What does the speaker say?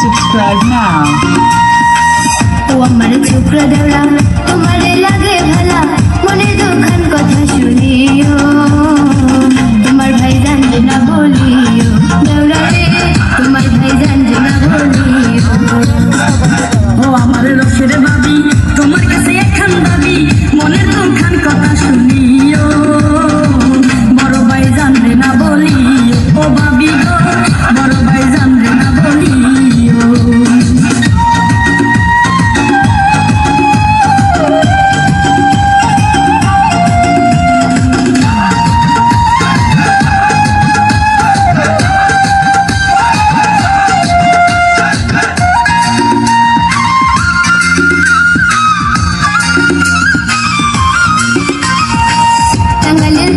Subscribe now. ও আমার ছোকরা দেওড়া তোমারে লাগে ভালা মনের দুখান কথা শুনিও তোমার ভাই জানবে না বলিও দেওড়া রে তোমার ভাই জানবে না বলিও ও আমার রসের ভাবি তোমার কাছে একখান দাবি মনের দুখান কথা শুনিও বড় ভাই জানবে না বলিও ও ভাবি গো বড় ভাই জানবে না বলিও টাঙ্গাইলের